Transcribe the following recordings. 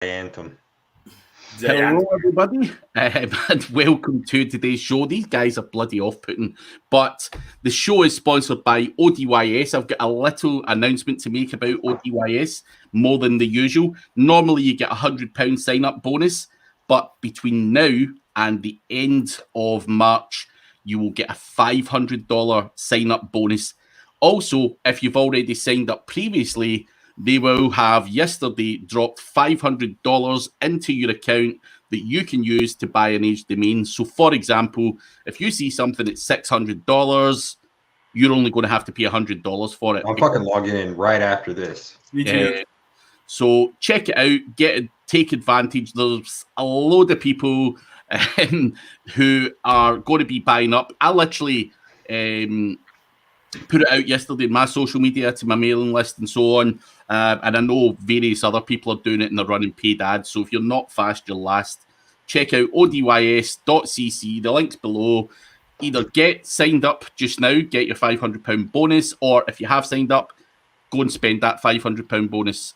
Anthem. Hello, everybody, and welcome to today's show. These guys are bloody off-putting, but the show is sponsored by ODYS. I've got a little announcement to make about ODYS, more than the usual. Normally, you get a £100 sign-up bonus, but between now and the end of March, you will get a $500 sign-up bonus. Also, if you've already signed up previously, they will have yesterday dropped $500 into your account that you can use to buy an age domain. So, for example, if you see something at $600, you're only going to have to pay $100 for it. I'm fucking logging in right after this. Me too. So check it out, take advantage. There's a load of people who are going to be buying up. I literally put it out yesterday in my social media to my mailing list and so on. And I know various other people are doing it and they're running paid ads. So if you're not fast, you're last. Check out odys.cc. The link's below. Either get signed up just now, get your £500 bonus, or if you have signed up, go and spend that £500 bonus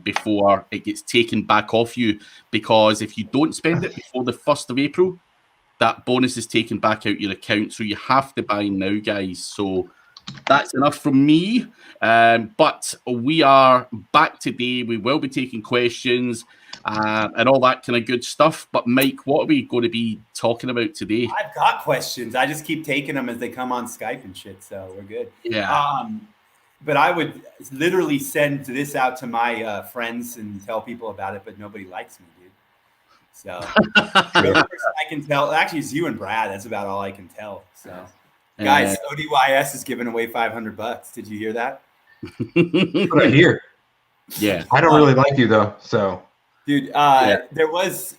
before it gets taken back off you. Because if you don't spend it before the 1st of April, that bonus is taken back out your account. So you have to buy now, guys. So that's enough from me. But we are back today. We will be taking questions and all that kind of good stuff. But Mike, what are we going to be talking about today? I've got questions. I just keep taking them as they come on Skype and shit. So we're good. Yeah. But I would literally send this out to my friends and tell people about it, but nobody likes me, dude. So the only person I can tell, actually, is you and Brad. That's about all I can tell. So, guys, ODYS is giving away $500. Did you hear that? Right here. Yeah. I don't really like you though, so. Dude, there was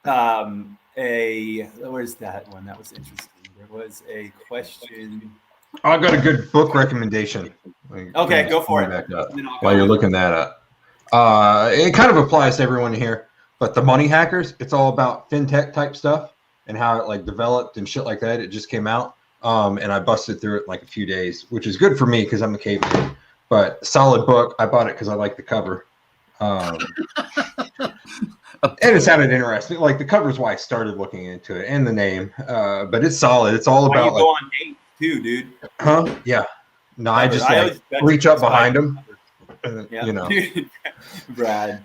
where's that one? That was interesting. There was a question. I got a good book recommendation. Okay, go for it. While you're looking that up. It kind of applies to everyone here, but The Money Hackers, it's all about fintech type stuff and how it like developed and shit like that. It just came out. And I busted through it in like a few days, which is good for me because I'm a caveman. But solid book. I bought it because I like the cover. And it sounded interesting. Like the cover is why I started looking into it, and the name. But it's solid. It's all about. You go on dates too, dude. Huh? Yeah. No, I just like reach up behind them. Yeah. You know, Brad.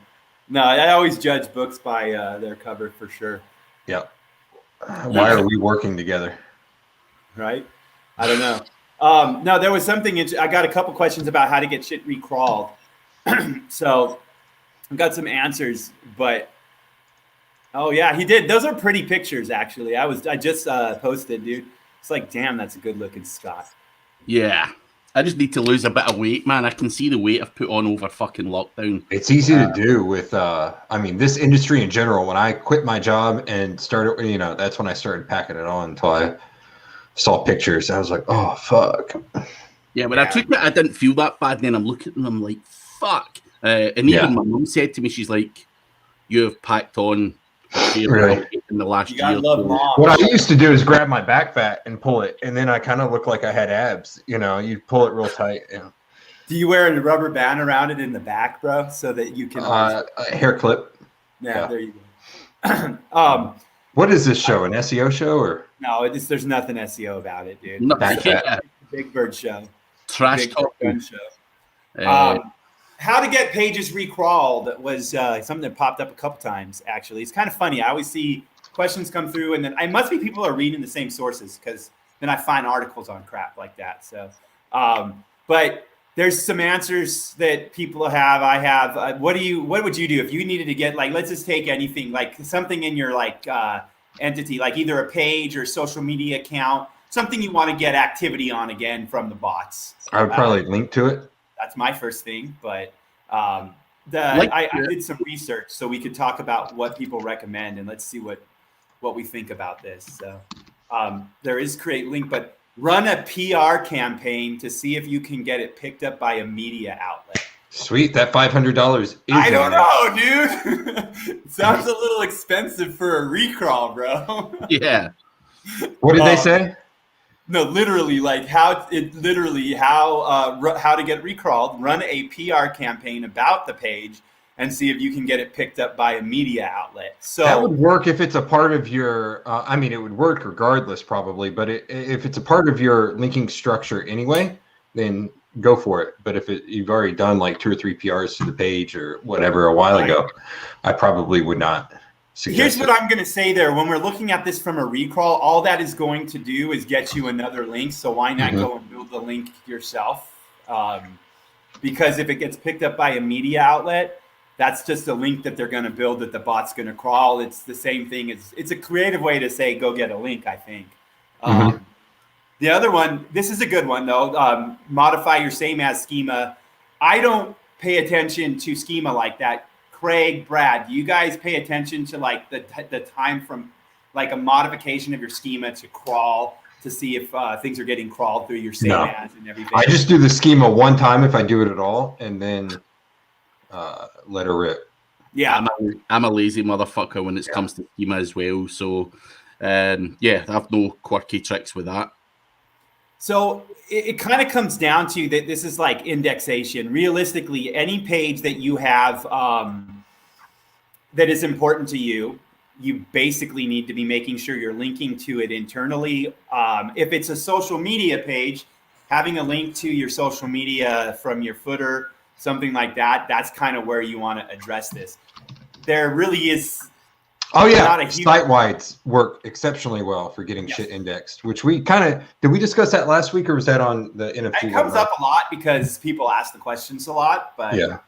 No, I always judge books by their cover for sure. Yeah. Why are we working together? Right? I don't know. No, there was something. I got a couple questions about how to get shit recrawled. So I've got some answers, but oh yeah, he did. Those are pretty pictures, actually. I just posted, dude. It's like, damn, that's a good looking Scott. Yeah. I just need to lose a bit of weight, man. I can see the weight I've put on over fucking lockdown. It's easy to do with, I mean, this industry in general. When I quit my job and started, that's when I started packing it on until I saw pictures. I was like, oh, fuck. Yeah, when I took it, I didn't feel that bad. Then I'm looking at them, I'm like, fuck. And even my mum said to me, she's like, you have packed on really? In the last year. Love mom. What I used to do is grab my back fat and pull it, and then I kind of look like I had abs. You pull it real tight. Yeah. Do you wear a rubber band around it in the back, bro, so that you can a hair clip? Yeah, there you go. What is this show? An SEO show or? No, there's nothing SEO about it, dude. Big Bird show. Trash talk show. How to get pages recrawled was something that popped up a couple times, actually. It's kind of funny. I always see questions come through, and then I must be people are reading the same sources because then I find articles on crap like that. So, but there's some answers that people have. I have. What would you do if you needed to get, like, let's just take anything, like something in your like entity, like either a page or social media account, something you want to get activity on again from the bots. I would probably link to it. That's my first thing, but I did some research so we could talk about what people recommend, and let's see what we think about this. So there is create link, but run a PR campaign to see if you can get it picked up by a media outlet. Sweet, that $500 is. I don't know, dude. Sounds a little expensive for a recrawl, bro. Yeah. What did they say? No, literally, like how to get recrawled. Run a PR campaign about the page and see if you can get it picked up by a media outlet. So that would work if it's a part of your, I mean, it would work regardless probably, but if it's a part of your linking structure anyway, then go for it. But if you've already done like 2 or 3 PRs to the page or whatever a while ago, I probably would not suggest Here's what I'm going to say there. When we're looking at this from a recrawl, all that is going to do is get you another link. So why not go and build the link yourself? Because if it gets picked up by a media outlet, that's just a link that they're going to build that the bot's going to crawl. It's the same thing. It's a creative way to say, go get a link, I think. The other one, this is a good one though. Modify your same as schema. I don't pay attention to schema like that. Craig, Brad, do you guys pay attention to like the time from like a modification of your schema to crawl to see if things are getting crawled through your same as and everything? I just do the schema one time if I do it at all, and then let her rip. Yeah, I'm a lazy motherfucker when it comes to schema as well. So I have no quirky tricks with that. So it kind of comes down to that. This is like indexation. Realistically, any page that you have that is important to you, you basically need to be making sure you're linking to it internally. If it's a social media page, having a link to your social media from your footer, something like that, that's kind of where you want to address this. There really is. Oh yeah, site-wides work exceptionally well for getting shit indexed, which we did we discuss that last week, or was that on the NFT? It comes up a lot because people ask the questions a lot, but yeah.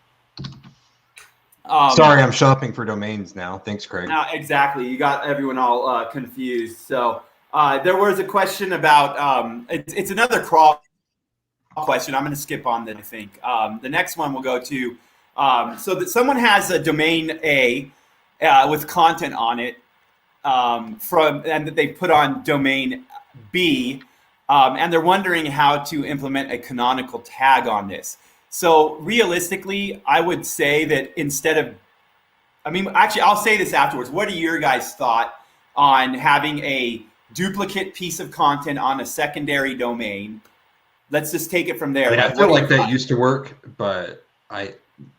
Sorry, I'm shopping for domains now. Thanks, Craig. Exactly. You got everyone all confused. So there was a question about, it's another crawl question. I'm going to skip on that, I think. The next one we'll go to, so that someone has a domain A, with content on it and that they put on domain B, and they're wondering how to implement a canonical tag on this. So realistically, I would say that I'll say this afterwards. What are your guys' thought on having a duplicate piece of content on a secondary domain? Let's just take it from there. I feel like that used to work, but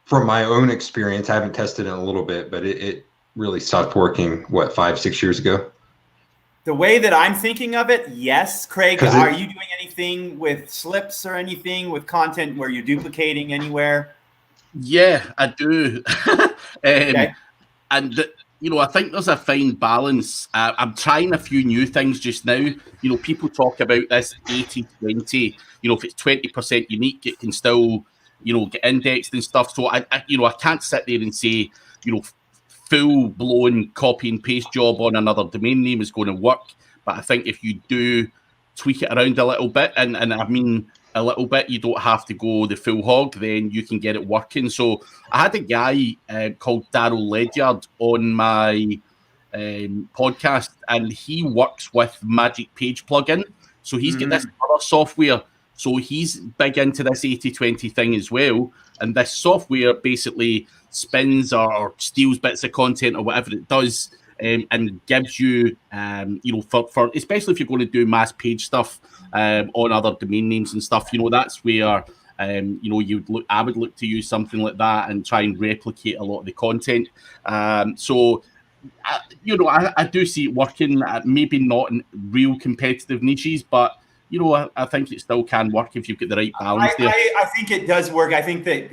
from my own experience, I haven't tested it in a little bit, but it really stopped working, 5-6 years ago? The way that I'm thinking of it, yes. Craig, are you doing anything with slips or anything with content where you're duplicating anywhere? Yeah, I do. Okay. And, I think there's a fine balance. I'm trying a few new things just now. People talk about this 80-20. If it's 20% unique, it can still, get indexed and stuff. So I can't sit there and say, full-blown copy and paste job on another domain name is going to work. But I think if you do tweak it around a little bit, and I mean a little bit, you don't have to go the full hog, then you can get it working. So I had a guy called Daryl Ledyard on my podcast, and he works with Magic Page plugin. So he's got this other software. So he's big into this 80-20 thing as well. And this software basically spins or steals bits of content or whatever it does, and gives you, for especially if you're going to do mass page stuff on other domain names and stuff, that's where I would look to use something like that and try and replicate a lot of the content. I do see it working. Maybe not in real competitive niches, but I think it still can work if you've got the right balance there. I think it does work. I think that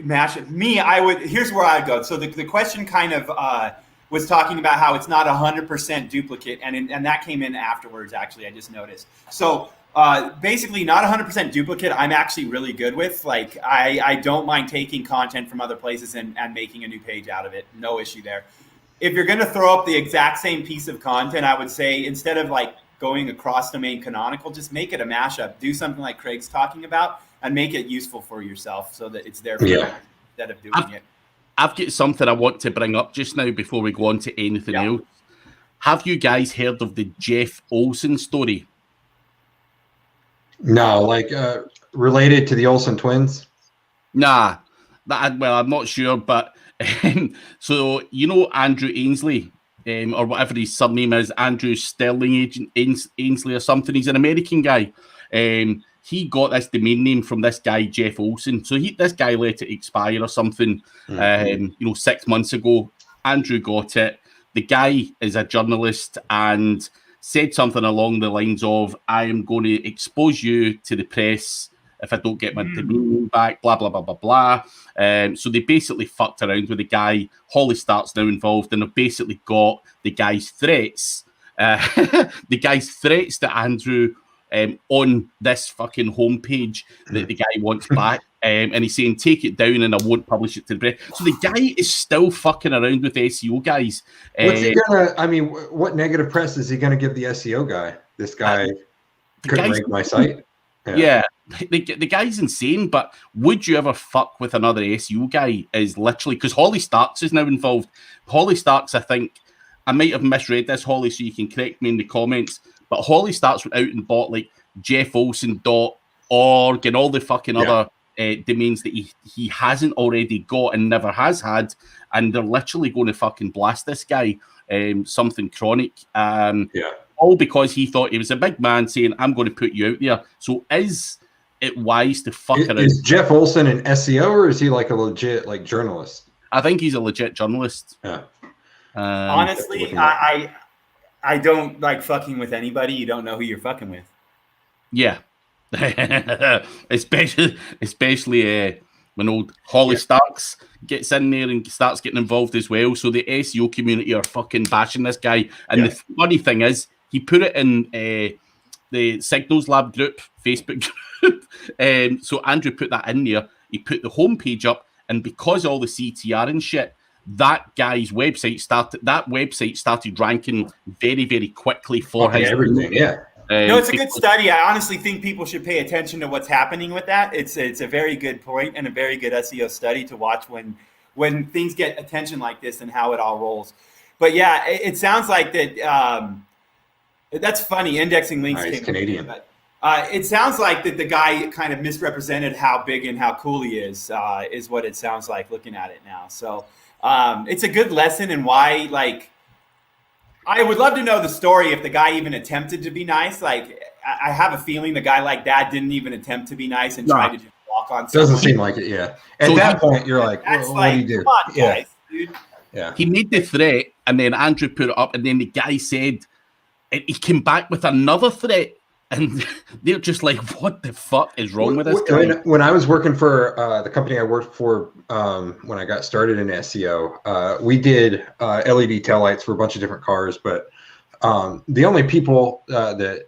here's where I'd go. So the question kind of was talking about how it's not 100% duplicate, and that came in afterwards, actually, I just noticed. So basically not 100% duplicate, I'm actually really good with. Like, I don't mind taking content from other places and making a new page out of it. No issue there. If you're going to throw up the exact same piece of content, I would say instead of like going across domain canonical, just make it a mashup. Do something like Craig's talking about and make it useful for yourself so that it's there for you instead of doing it. I've got something I want to bring up just now before we go on to anything else. Have you guys heard of the Jeff Olson story? No, related to the Olsen twins? Nah. I'm not sure, but so Andrew Ainsley, or whatever his surname is, Andrew Sterling Ainsley or something. He's an American guy. he got this domain name from this guy, Jeff Olson. So this guy let it expire or something, 6 months ago. Andrew got it. The guy is a journalist and said something along the lines of, I am going to expose you to the press if I don't get my domain name back, blah, blah, blah, blah, blah. So they basically fucked around with the guy. Holly Stark's now involved, and they've basically got the guy's threats. The guy's threats to Andrew on this fucking homepage that the guy wants back. And he's saying, take it down and I won't publish it to the press. So the guy is still fucking around with SEO guys. What's he gonna, I mean, what negative press is he going to give the SEO guy? This guy couldn't rank my site? Yeah. The guy's insane, but would you ever fuck with another SEO guy? Is literally, because Holly Starks is now involved. Holly Starks, I think, I might have misread this, Holly, so you can correct me in the comments, but Holly Starks went out and bought like jeffolson.org and all the fucking other domains that he hasn't already got and never has had, and they're literally going to fucking blast this guy, something chronic, all because he thought he was a big man saying, I'm going to put you out there. So is it wise to fuck around? Is Jeff Olson an SEO, or is he like a legit like journalist? I think he's a legit journalist. Honestly, I don't like fucking with anybody you don't know who you're fucking with. Yeah. especially when old Holly Starks gets in there and starts getting involved as well. So the SEO community are fucking bashing this guy. And the funny thing is, he put it in the Signals Lab group, Facebook group. So Andrew put that in there. He put the homepage up, and because all the CTR and shit, that guy's website started ranking very, very quickly for his everything. No, it's a good study. I honestly think people should pay attention to what's happening with that. It's a very good point and a very good SEO study to watch when things get attention like this and how it all rolls. But yeah, it sounds like that. That's funny. Indexing links. He's Canadian. But, it sounds like that the guy kind of misrepresented how big and how cool he is what it sounds like looking at it now. So it's a good lesson in why, like, I would love to know the story if the guy even attempted to be nice. Like, I have a feeling the guy like that didn't even attempt to be nice and tried to just walk on someone. Doesn't seem like it, yeah. At that point, you're like, well, what do you do? Come on, guys, dude. Yeah. He made the threat, and then Andrew put it up, and then the guy said, he came back with another threat, and they're just like, what the fuck is wrong with this guy? When I was working for the company I worked for when I got started in SEO, we did LED taillights for a bunch of different cars, but the only people that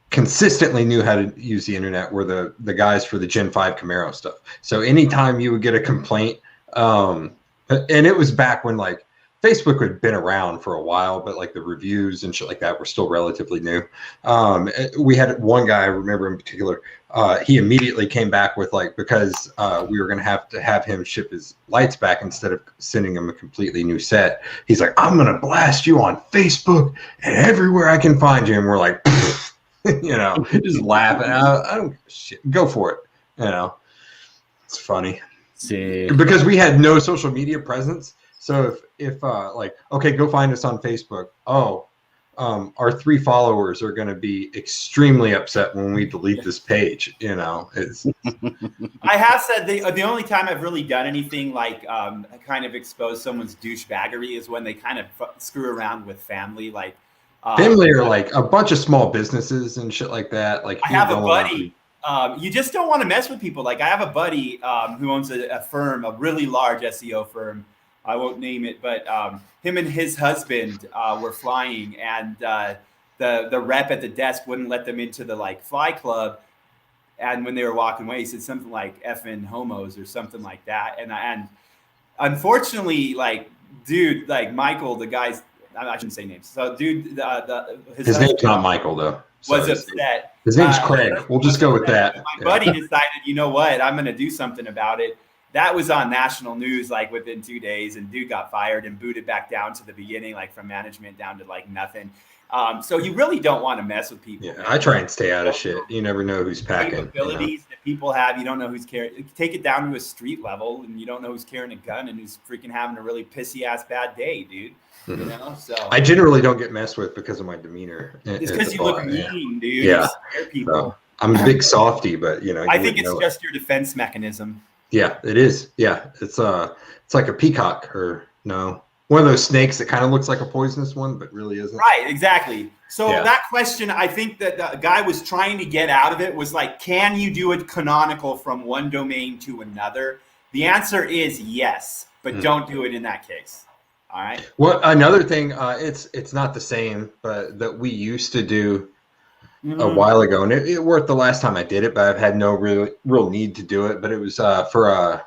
consistently knew how to use the internet were the guys for the Gen 5 Camaro stuff. So anytime you would get a complaint, and it was back when like Facebook had been around for a while, but like the reviews and shit like that were still relatively new. We had one guy I remember in particular, he immediately came back with like, because we were going to have him ship his lights back instead of sending him a completely new set. He's like, I'm going to blast you on Facebook and everywhere I can find you. And we're like, just laughing. I don't give a shit. Go for it. It's funny. Because we had no social media presence. So if like, okay, go find us on Facebook. Oh, our 3 followers are going to be extremally upset when we delete this page. It's. I have said the only time I've really done anything like kind of expose someone's douchebaggery is when they kind of screw around with family, like family or like a bunch of small businesses and shit like that. Like I have a buddy. You just don't want to mess with people. Like I have a buddy who owns a firm, a really large SEO firm. I won't name it, but him and his husband were flying, and the rep at the desk wouldn't let them into the like fly club. And when they were walking away, he said something like "effing homos" or something like that. And unfortunately, like dude, like Michael, the guy's I shouldn't say names. So dude, his name's not Michael though. Was upset. His name's Craig. We'll just go with that. My buddy decided, you know what? I'm going to do something about it. That was on national news like within 2 days, and dude got fired and booted back down to the beginning, like from management down to like nothing. So you really don't want to mess with people. Yeah, I try and stay out of shit. You never know who's packing. Abilities that people have, you don't know who's carrying. Take it down to a street level, and you don't know who's carrying a gun and who's freaking having a really pissy ass bad day, dude. Mm-hmm. So I generally don't get messed with because of my demeanor. It's because you look mean, dude. Yeah. You scare people. I'm a big softy, but I think it's just your defense mechanism. Yeah, it is. Yeah, it's like a peacock, or no, one of those snakes that kind of looks like a poisonous one, but really isn't. Right, exactly. So that question, I think that the guy was trying to get out of it was like, can you do it canonical from one domain to another? The answer is yes, but don't do it in that case. All right. Well, another thing, it's not the same, but that we used to do a while ago, and it worked the last time I did it, but I've had no real need to do it. But it was for a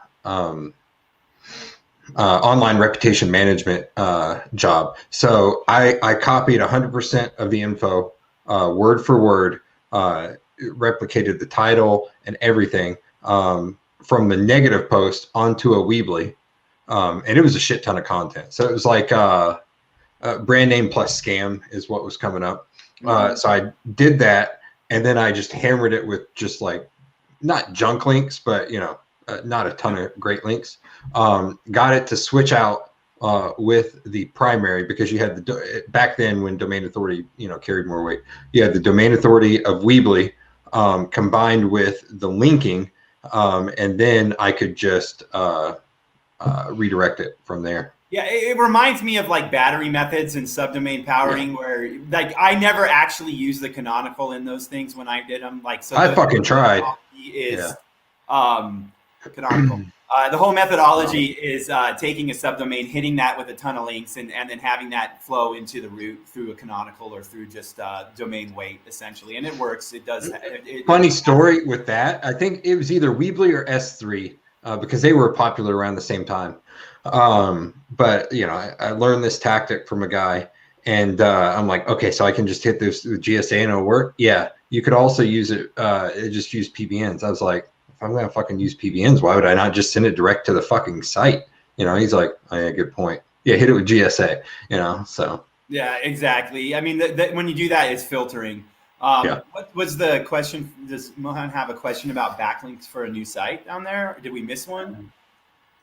online reputation management job. So I copied 100% of the info, word for word, replicated the title and everything from the negative post onto a Weebly, and it was a shit ton of content. So it was like brand name plus scam is what was coming up. So I did that, and then I just hammered it with just like not junk links, but not a ton of great links. Got it to switch out with the primary, because you had back then when domain authority carried more weight. You had the domain authority of Weebly combined with the linking, and then I could just redirect it from there. Yeah, it reminds me of like battery methods and subdomain powering, where like I never actually used the canonical in those things when I did them. Like, so I fucking tried. Canonical. The whole methodology is taking a subdomain, hitting that with a ton of links, and then having that flow into the root through a canonical or through just domain weight, essentially. And it works. It does. Funny story with that. I think it was either Weebly or S3 because they were popular around the same time. But I learned this tactic from a guy, and I'm like, okay, so I can just hit this with GSA and it'll work. Yeah, you could also use it. Just use PBNs. I was like, if I'm gonna fucking use PBNs, why would I not just send it direct to the fucking site? He's like, oh, yeah, good point. Yeah, hit it with GSA. So. Yeah, exactly. I mean, when you do that, it's filtering. What was the question? Does Mohan have a question about backlinks for a new site down there? Or did we miss one?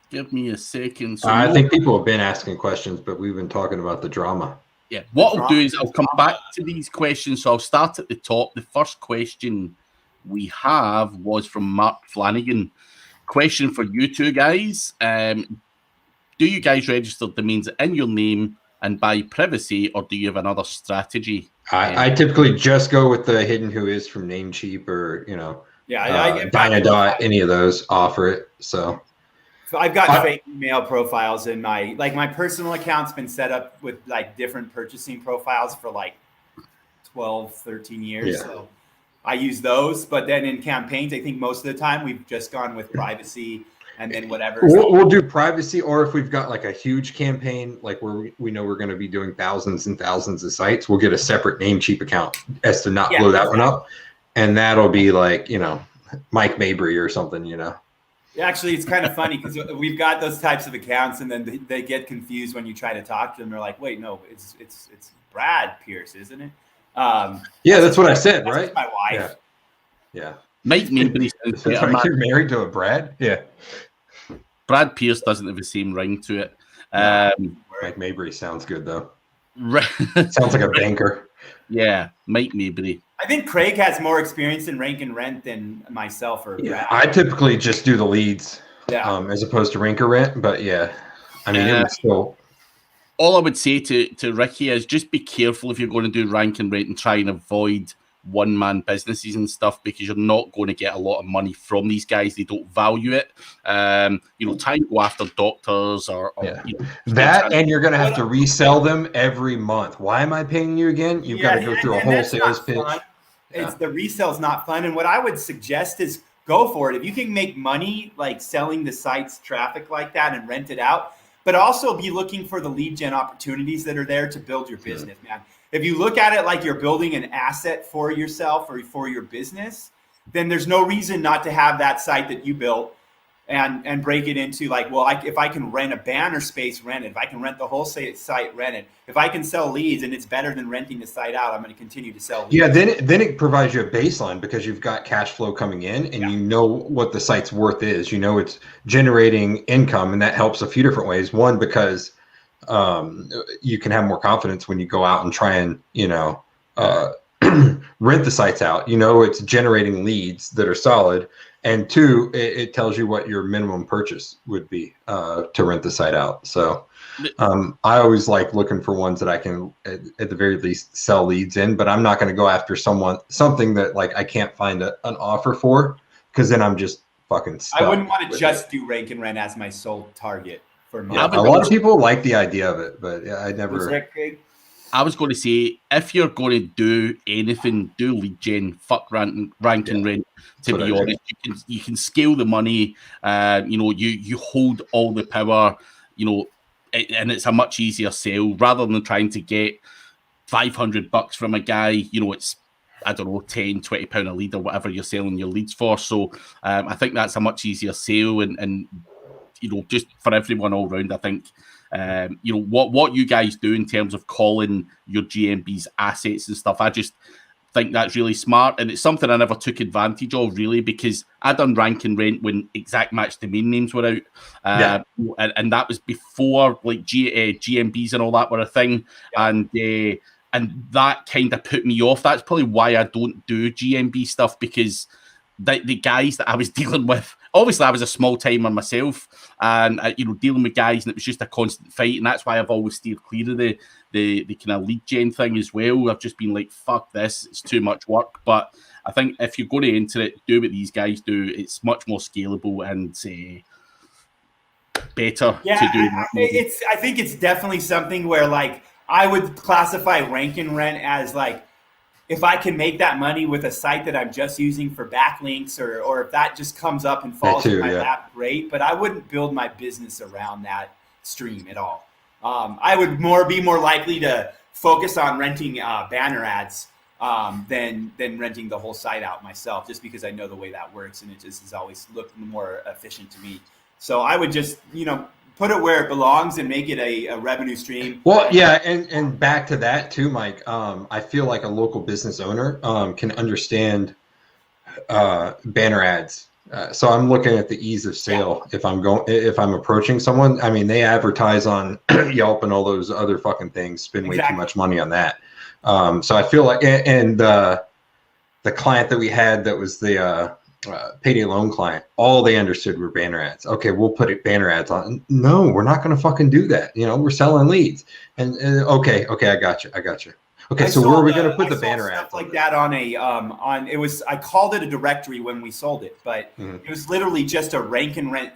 Give me a second. So I think people have been asking questions, but we've been talking about the drama. Yeah. What I'll do is I'll come back to these questions. So I'll start at the top. The first question we have was from Mark Flanagan. Question for you two guys. Do you guys register domains in your name and buy privacy, or do you have another strategy? I typically just go with the hidden who is from Namecheap, or Dynadot, any of those offer it. So I've got fake email profiles in my personal account's been set up with like different purchasing profiles for like 12, 13 years. Yeah. So I use those, but then in campaigns, I think most of the time we've just gone with privacy, and then whatever. We'll do privacy, or if we've got like a huge campaign, like where we know we're going to be doing thousands and thousands of sites, we'll get a separate Namecheap account as to not blow that one up. And that'll be like, Mike Mabry or something, Actually, it's kind of funny because we've got those types of accounts, and then they get confused when you try to talk to them. They're like, "Wait, no, it's Brad Pierce, isn't it?" Yeah, that's what I said, right? My wife. Yeah. Mike Mabry. You're married to a Brad? Yeah. Brad Pierce doesn't have the same ring to it. Mike Mabry sounds good though. Sounds like a banker. Yeah, Mike Mabry. I think Craig has more experience in rank and rent than myself or Brad. I typically just do the leads as opposed to rank or rent, but it was still. All I would say to Ricky is just be careful if you're going to do rank and rent and try and avoid one-man businesses and stuff, because you're not going to get a lot of money from these guys. They don't value it. Try and go after doctors or that, and you're going to have to resell them every month. Why am I paying you again? You've got to go through a whole sales pitch. It's the resale's not fun. And what I would suggest is go for it. If you can make money like selling the site's traffic like that and rent it out, but also be looking for the lead gen opportunities that are there to build your business, man. If you look at it like you're building an asset for yourself or for your business, then there's no reason not to have that site that you built and break it into like, well, if I can rent a banner space, rent it. If I can rent the whole site, rent it. If I can sell leads and it's better than renting the site out, I'm going to continue to sell leads. Yeah, then it provides you a baseline because you've got cash flow coming in and you know what the site's worth is. You know it's generating income, and that helps a few different ways. One, because you can have more confidence when you go out and try and rent the sites out. You know, it's generating leads that are solid. And two, it tells you what your minimum purchase would be to rent the site out. So I always like looking for ones that I can, at the very least, sell leads in. But I'm not going to go after something that like I can't find an offer for, because then I'm just fucking stuck. I wouldn't want to just do rank and rent as my sole target for money. Yeah, a lot of people like the idea of it, but yeah, I never. What's that, Craig? I was going to say, if you're going to do anything, do lead gen, fuck rank and rent. To be honest, you can scale the money. You know, you hold all the power. You know, and it's a much easier sale rather than trying to get $500 from a guy. You know, it's, I don't know, £10-20 a lead or whatever you're selling your leads for. So I think that's a much easier sale, and you know, just for everyone all round, I think. You know, what you guys do in terms of calling your GMB's assets and stuff, I just think that's really smart, and it's something I never took advantage of really, because I done rank and rent when exact match domain names were out, and that was before like GMBs and all that were a thing, and that kind of put me off. That's probably why I don't do GMB stuff, because the guys that I was dealing with, obviously I was a small timer myself, and you know, dealing with guys, and it was just a constant fight, and that's why I've always steered clear of the kind of lead gen thing as well. I've just been like, fuck this, it's too much work. But I think if you're going to enter it, do what these guys do. It's much more scalable and better to do. I think it's definitely something where like I would classify rank and rent as like, if I can make that money with a site that I'm just using for backlinks, or if that just comes up and falls in my lap, great. But I wouldn't build my business around that stream at all. I would be more likely to focus on renting banner ads than renting the whole site out myself, just because I know the way that works, and it just has always looked more efficient to me. So I would just, you know, put it where it belongs and make it a revenue stream. Well, yeah, and back to that too, Mike. I feel like a local business owner can understand banner ads. So I'm looking at the ease of sale. If I'm approaching someone, I mean, they advertise on Yelp and all those other fucking things, spend way too much money on that. So I feel like, and the client that we had that was the payday loan client, all they understood were banner ads. Okay, we'll put banner ads on. No, we're not going to fucking do that. You know, we're selling leads. And okay, I got you. Okay, so where are we going to put the banner ads? Like that on it was, I called it a directory when we sold it, but it was literally just a rank and rent.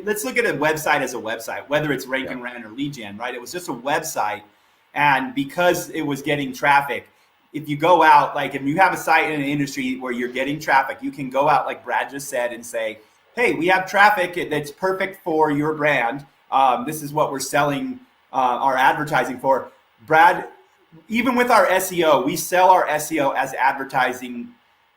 Let's look at a website as a website, whether it's rank and rent or lead gen, right? It was just a website, and because it was getting traffic, if you go out, like if you have a site in an industry where you're getting traffic, you can go out like Brad just said and say, hey, we have traffic that's perfect for your brand. This is what we're selling our advertising for. Brad, even with our SEO, we sell our SEO as advertising,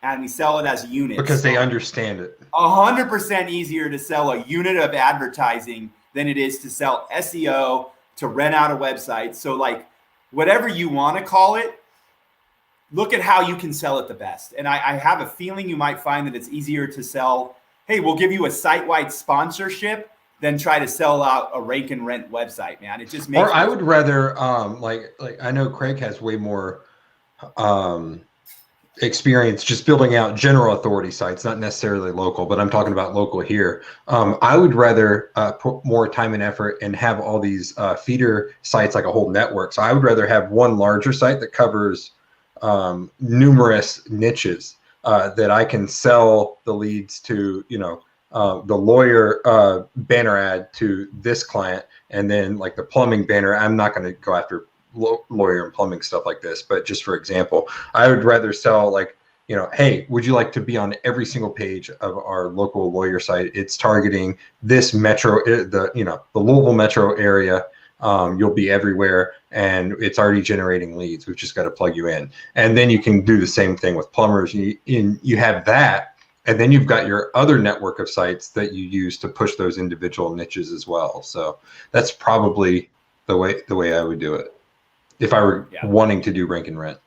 and we sell it as units. Because they understand it. 100% easier to sell a unit of advertising than it is to sell SEO, to rent out a website. So like whatever you want to call it, look at how you can sell it the best. And I have a feeling you might find that it's easier to sell, hey, we'll give you a site-wide sponsorship, than try to sell out a rank and rent website, man. It just makes. Or I would rather, like I know Craig has way more experience just building out general authority sites, not necessarily local, but I'm talking about local here. I would rather put more time and effort and have all these feeder sites like a whole network. So I would rather have one larger site that covers numerous niches that I can sell the leads to, you know, the lawyer banner ad to this client, and then like the plumbing banner. I'm not going to go after lawyer and plumbing stuff like this, but just for example, I would rather sell like, you know, hey, would you like to be on every single page of our local lawyer site? It's targeting this metro, the Louisville metro area. You'll be everywhere, and it's already generating leads. We've just got to plug you in. And then you can do the same thing with plumbers. You have that, and then you've got your other network of sites that you use to push those individual niches as well. So that's probably the way I would do it if I were wanting to do rank and rent.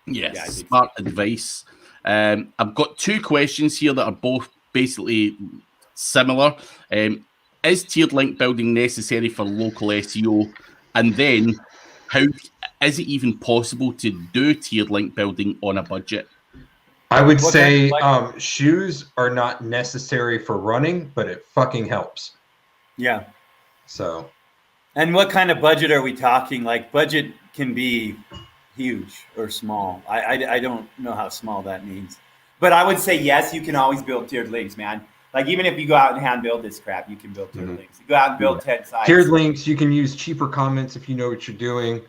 Yes, smart advice. I've got two questions here that are both basically similar. Is tiered link building necessary for local SEO? And then, how is it even possible to do tiered link building on a budget? I would say shoes are not necessary for running, but it fucking helps. Yeah. So. And what kind of budget are we talking? Like, budget can be huge or small. I don't know how small that means. But I would say, yes, you can always build tiered links, man. Like, even if you go out and hand build this crap, you can build tiered links. You go out and build 10 sites. Tiered links, you can use cheaper comments if you know what you're doing.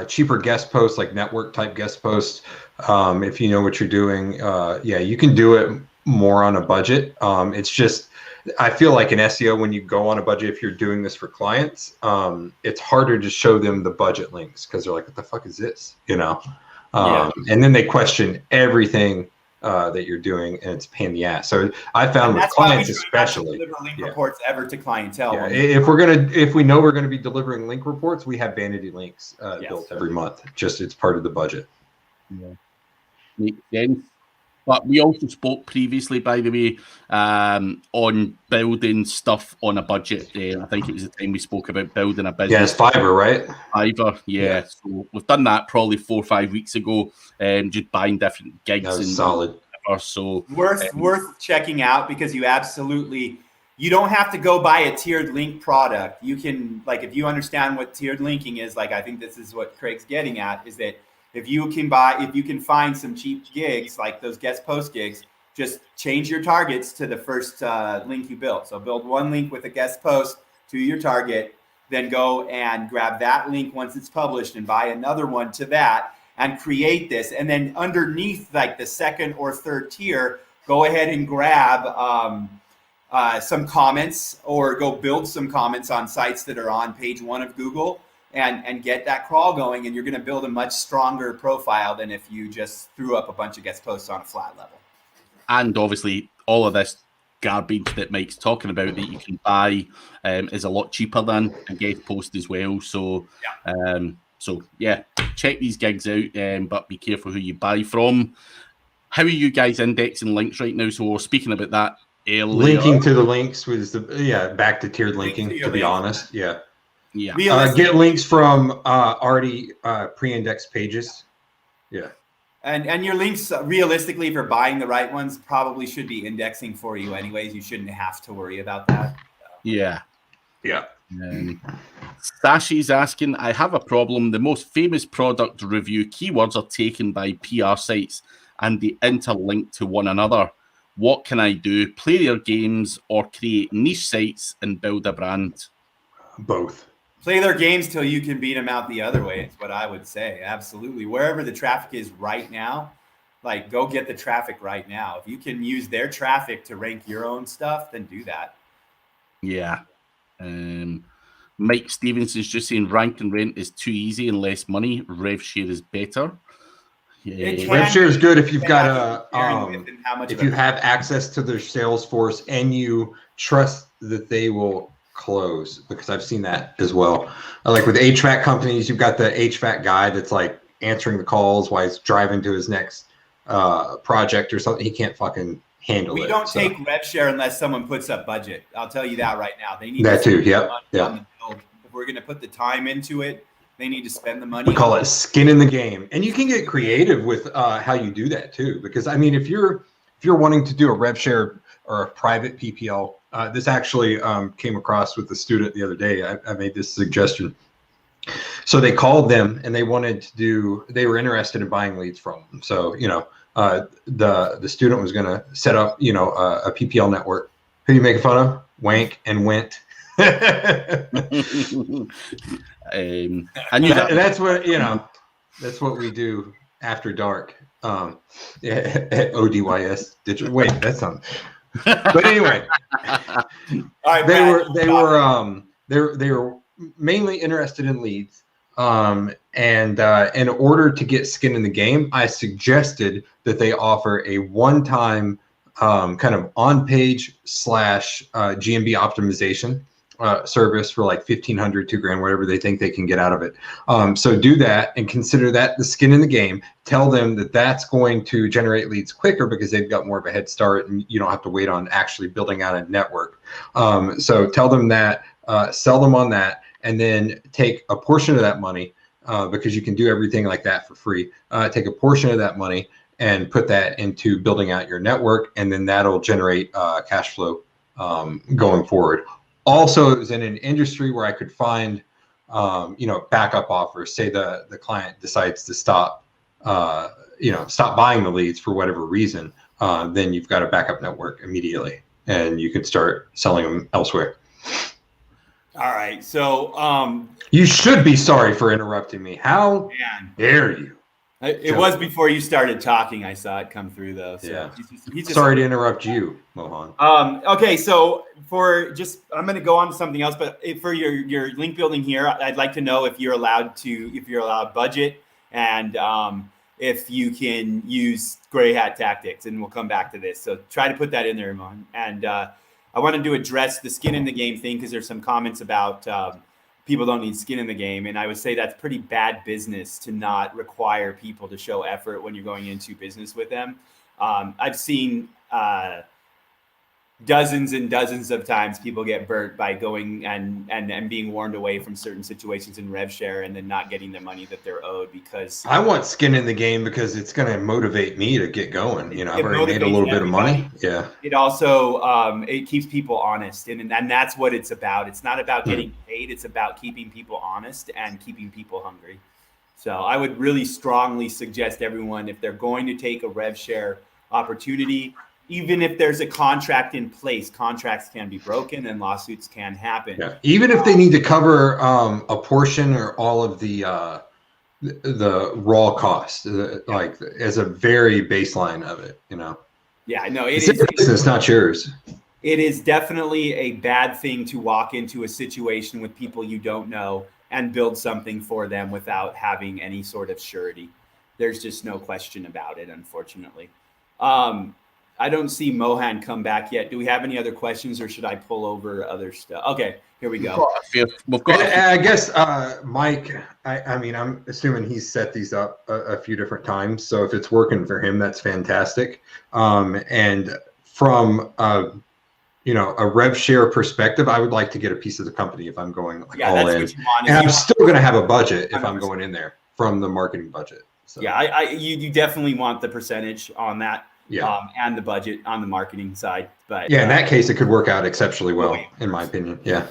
Cheaper guest posts, like network type guest posts, if you know what you're doing. Yeah, you can do it more on a budget. It's just, I feel like in SEO, when you go on a budget, if you're doing this for clients, it's harder to show them the budget links because they're like, what the fuck is this? You know? And then they question everything that you're doing, and it's a pain in the ass. So I found with clients especially, deliver link reports ever to clientele. Yeah. If we know we're gonna be delivering link reports, we have vanity links built every month. Just it's part of the budget. Yeah. Makes sense. But we also spoke previously, by the way, on building stuff on a budget. I think it was the time we spoke about building a business. Yeah, it's Fiverr, right? Fiverr, yeah. So we've done that probably 4 or 5 weeks ago, just buying different gigs. That was solid. So worth checking out, because you don't have to go buy a tiered link product. You can, like, if you understand what tiered linking is, like, I think this is what Craig's getting at, is that if you can find some cheap gigs, like those guest post gigs, just change your targets to the first link you built. So build one link with a guest post to your target, then go and grab that link once it's published and buy another one to that and create this. And then underneath, like the second or third tier, go ahead and grab some comments, or go build some comments on sites that are on page 1 of Google. And get that crawl going, and you're going to build a much stronger profile than if you just threw up a bunch of guest posts on a flat level. And obviously, all of this garbage that Mike's talking about that you can buy is a lot cheaper than a guest post as well. So, check these gigs out, but be careful who you buy from. How are you guys indexing links right now? So we're speaking about that earlier. Linking to the links was back to tiered linking, to be honest. Yeah. Get links from already pre-indexed pages. Yeah. And your links, realistically, if you're buying the right ones, probably should be indexing for you anyways. You shouldn't have to worry about that. Yeah. Yeah. Sashi's asking, I have a problem. The most famous product review keywords are taken by PR sites and they interlink to one another. What can I do? Play their games or create niche sites and build a brand? Both. Play their games till you can beat them out the other way. Is what I would say. Absolutely. Wherever the traffic is right now, like, go get the traffic right now. If you can use their traffic to rank your own stuff, then do that. Yeah. Mike Stevens is just saying rank and rent is too easy and less money. Rev share is better. Yeah. Rev share is good if you've got if you have access to their Salesforce and you trust that they will close, because I've seen that as well. Like with HVAC companies, you've got the HVAC guy that's like answering the calls while he's driving to his next project or something. He can't fucking handle it. We don't take rev share unless someone puts up budget. I'll tell you that right now. They need that too. Yep. If we're going to put the time into it, they need to spend the money. We call it skin in the game, and you can get creative with how you do that too. Because I mean, if you're wanting to do a rev share or a private PPL, this actually came across with a student the other day. I made this suggestion. So they called them and they were interested in buying leads from them. So, the student was going to set up, a PPL network. Who are you making fun of? Wank and Went. That's what we do after dark. At ODYS Digital. Wait, that's something. But anyway, all right, they were mainly interested in leads, and in order to get skin in the game, I suggested that they offer a one-time kind of on-page / GMB optimization service for like $1,500, $2,000, whatever they think they can get out of it. So do that and consider that the skin in the game. Tell them that that's going to generate leads quicker because they've got more of a head start and you don't have to wait on actually building out a network. So tell them that, sell them on that, and then take a portion of that money because you can do everything like that for free. Take a portion of that money and put that into building out your network, and then that'll generate cash flow going forward. Also, it was in an industry where I could find backup offers. Say the client decides to stop buying the leads for whatever reason, then you've got a backup network immediately, and you can start selling them elsewhere. All right, so you should be sorry for interrupting me. How dare you? It was before you started talking. I saw it come through, though. So yeah. He's just sorry to interrupt you, Mohan. Okay, so I'm going to go on to something else, but for your link building here, I'd like to know if you're allowed budget, and if you can use gray hat tactics, and we'll come back to this. So try to put that in there, Mohan. And I wanted to address the skin in the game thing, because there's some comments about people don't need skin in the game. And I would say that's pretty bad business to not require people to show effort when you're going into business with them. I've seen dozens and dozens of times people get burnt by going and being warned away from certain situations in rev share, and then not getting the money that they're owed. Because I want skin in the game, because it's going to motivate me to get going. I've already made a little bit of money. Yeah. It also it keeps people honest, and that's what it's about. It's not about getting paid. It's about keeping people honest and keeping people hungry. So I would really strongly suggest everyone, if they're going to take a rev share opportunity, even if there's a contract in place, contracts can be broken and lawsuits can happen. Yeah. Even if they need to cover a portion or all of the raw cost, like as a very baseline of it, Yeah, no, it's their business, not yours. It is definitely a bad thing to walk into a situation with people you don't know and build something for them without having any sort of surety. There's just no question about it, unfortunately. I don't see Mohan come back yet. Do we have any other questions, or should I pull over other stuff? Okay, here we go. I guess Mike, I mean, I'm assuming he's set these up a few different times. So if it's working for him, that's fantastic. And from a rev share perspective, I would like to get a piece of the company if I'm going all in. And I'm still going to have a budget if 100%. I'm going in there from the marketing budget. So. Yeah, you definitely want the percentage on that. Yeah. And the budget on the marketing side. But yeah, in that case, it could work out exceptionally well, in my opinion. Yeah.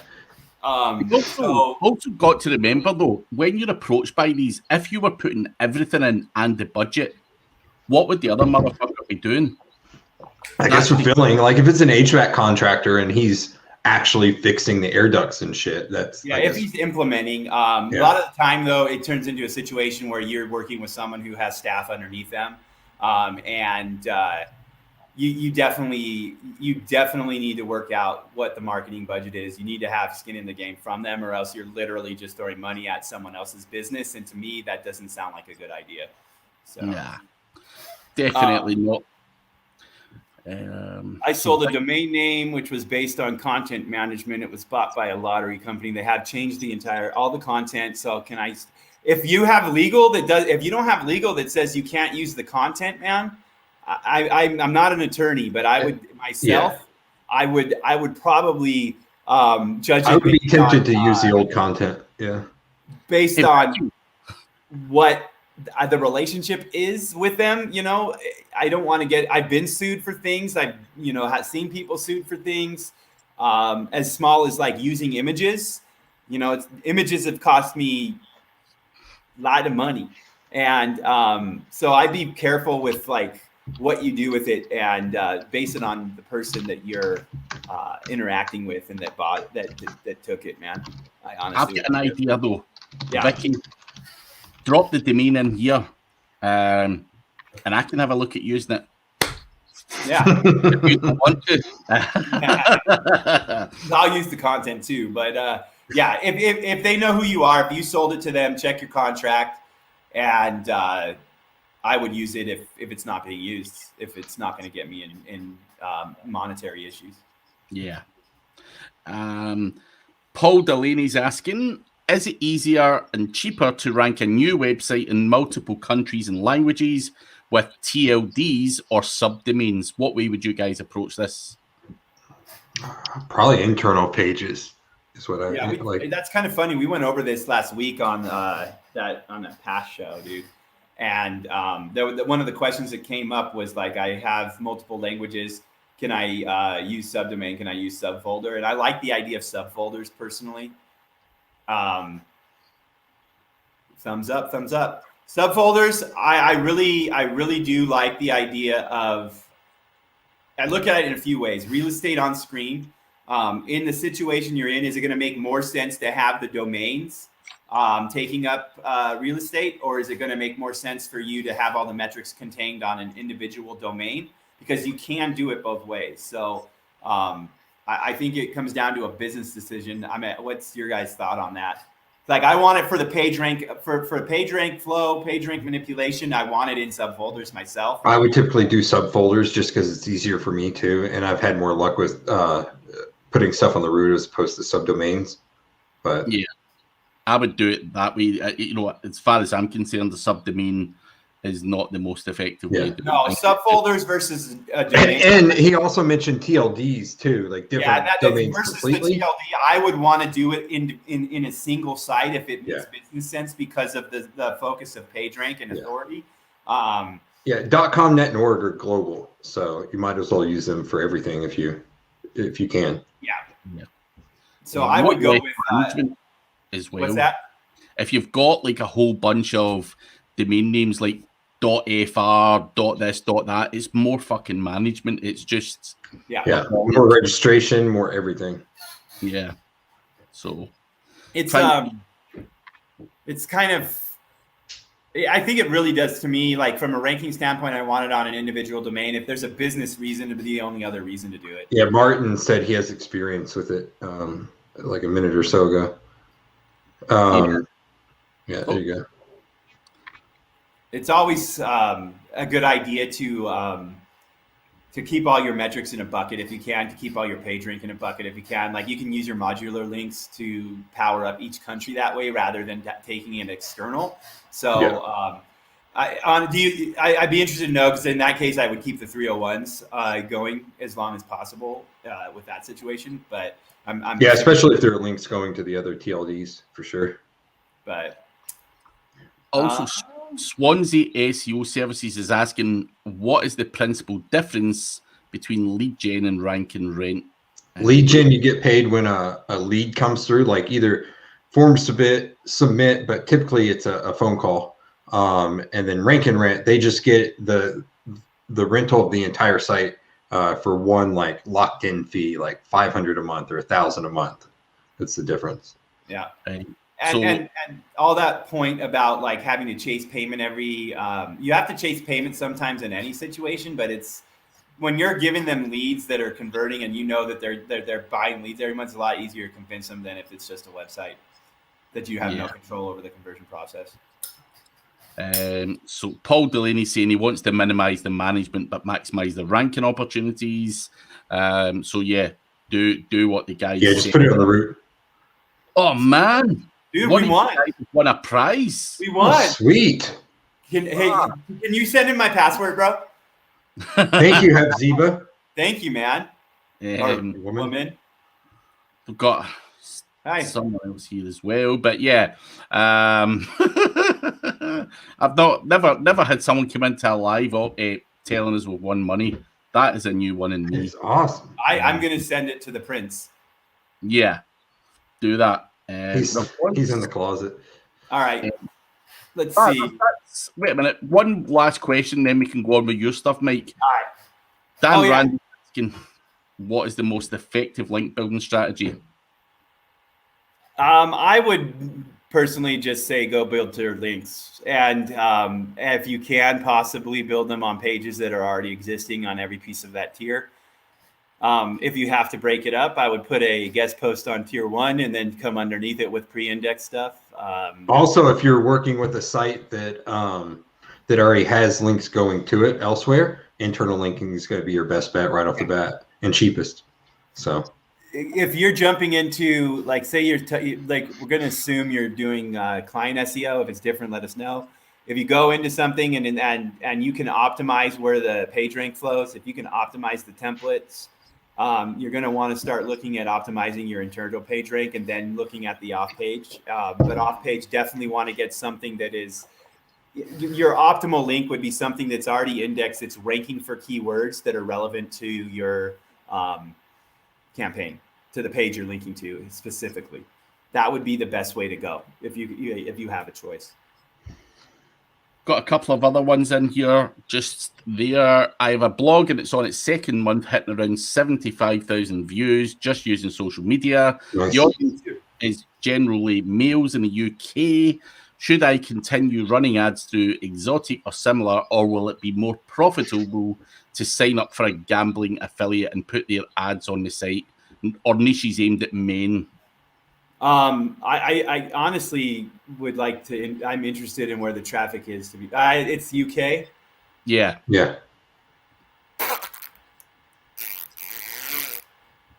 Also got to remember, though, when you're approached by these, if you were putting everything in and the budget, what would the other motherfucker be doing? I guess fulfilling. Like if it's an HVAC contractor and he's actually fixing the air ducts and shit, that's if he's implementing. A lot of the time, though, it turns into a situation where you're working with someone who has staff underneath them. You definitely need to work out what the marketing budget is. You need to have skin in the game from them, or else you're literally just throwing money at someone else's business. And to me, that doesn't sound like a good idea. So yeah, definitely not. I sold a domain name which was based on content management. It was bought by a lottery company. They have changed all the content. So if you have legal if you don't have legal that says you can't use the content, man, I'm not an attorney, but I would myself, I would probably judge it. I would be tempted to use the old content. Yeah. Based on what the relationship is with them. I don't want to I've been sued for things. I've, seen people sued for things as small as like using images. Images have cost me a lot of money. And so I'd be careful with like what you do with it, and base it on the person that you're interacting with and that took it, man. I've got an idea though. Yeah. Vicky, drop the domain in here, and I can have a look at using it. Yeah. If you don't want to. I'll use the content too, but if they know who you are, if you sold it to them, check your contract, and I would use it if it's not being used, if it's not going to get me in monetary issues. Yeah. Paul Delaney's asking, is it easier and cheaper to rank a new website in multiple countries and languages with TLDs or subdomains? What way would you guys approach this? Probably internal pages. is what I like. That's kind of funny. We went over this last week on that past show, dude. And one of the questions that came up was like, I have multiple languages. Can I use subdomain? Can I use subfolder? And I like the idea of subfolders personally. Thumbs up, thumbs up. Subfolders, I really do like the idea of, I look at it in a few ways. Real estate on screen. In the situation you're in, is it going to make more sense to have the domains taking up real estate, or is it going to make more sense for you to have all the metrics contained on an individual domain? Because you can do it both ways. So I think it comes down to a business decision. What's your guys' thought on that? Like, I want it for the page rank, for page rank flow, page rank manipulation. I want it in subfolders myself. I would typically do subfolders just because it's easier for me too, and I've had more luck with putting stuff on the root as opposed to subdomains. But yeah, I would do it that way. You know, as far as I'm concerned, the subdomain is not the most effective way. No, subfolders versus a domain. And he also mentioned TLDs too, like different domains versus completely. The TLD, I would want to do it in a single site if it makes business sense because of the focus of PageRank and authority. .com, net, and org are global, so you might as well use them for everything if you can. Yeah. So I would go with as well. What's that? If you've got like a whole bunch of domain names like .fr, .this, .that, it's more fucking management. It's just more registration, more everything. Yeah. So it's kind of, I think it really does to me, like from a ranking standpoint, I want it on an individual domain. If there's a business reason, to be the only other reason to do it. Yeah, Martin said he has experience with it like a minute or so ago. There you go. It's always a good idea to keep all your metrics in a bucket if you can, to keep all your page rank in a bucket if you can. Like, you can use your modular links to power up each country that way rather than taking it external. So I'd be interested to know, because in that case I would keep the 301s going as long as possible with that situation. But I'm especially if there are links going to the other TLDs for sure. But also, Swansea SEO Services is asking, what is the principal difference between lead gen and rank and rent? Lead gen, you get paid when a lead comes through, like either form submit, but typically it's a phone call. And then rank and rent, they just get the rental of the entire site for one like locked in fee, like $500 a month or $1,000 a month. That's the difference. Yeah. And all that point about like having to chase payment you have to chase payment sometimes in any situation, but it's when you're giving them leads that are converting and you know that they're buying leads every month, it's a lot easier to convince them than if it's just a website that you have no control over the conversion process. So Paul Delaney saying he wants to minimize the management but maximize the ranking opportunities. So do what the guys just say. Put it on the route. Oh man. Dude, we won. Won a prize. We won. Oh, sweet. Can you send in my password, bro? Thank you, Hepzibah. Thank you, man. Woman. We've got someone else here as well, but I've never had someone come into a live telling us we've won money. That is a new one in me. It's awesome. I'm gonna send it to the prince. Yeah, do that. He's in the closet. All right. Let's see. Wait a minute. One last question, then we can go on with your stuff, Mike. All right. Dan Rand asking, what is the most effective link building strategy? I would personally just say go build tier links. And if you can, possibly build them on pages that are already existing on every piece of that tier. If you have to break it up, I would put a guest post on tier 1 and then come underneath it with pre-index stuff. Also, if you're working with a site that already has links going to it elsewhere, internal linking is going to be your best bet right off the bat and cheapest. So if you're jumping into, like, say you're we're going to assume you're doing client SEO. If it's different, let us know. If you go into something and you can optimize where the page rank flows, if you can optimize the templates, you're going to want to start looking at optimizing your internal page rank and then looking at the off page. But off page, definitely want to get something that is your optimal link would be something that's already indexed. It's ranking for keywords that are relevant to your campaign, to the page you're linking to specifically. That would be the best way to go if you have a choice. Got a couple of other ones in here. Just there, I have a blog and it's on its second month, hitting around 75,000 views, just using social media. Nice. The audience is generally males in the UK. Should I continue running ads through Exotic or similar, or will it be more profitable to sign up for a gambling affiliate and put their ads on the site, or niches aimed at men? I honestly would like to. I'm interested in where the traffic is to be. It's UK. Yeah. Yeah.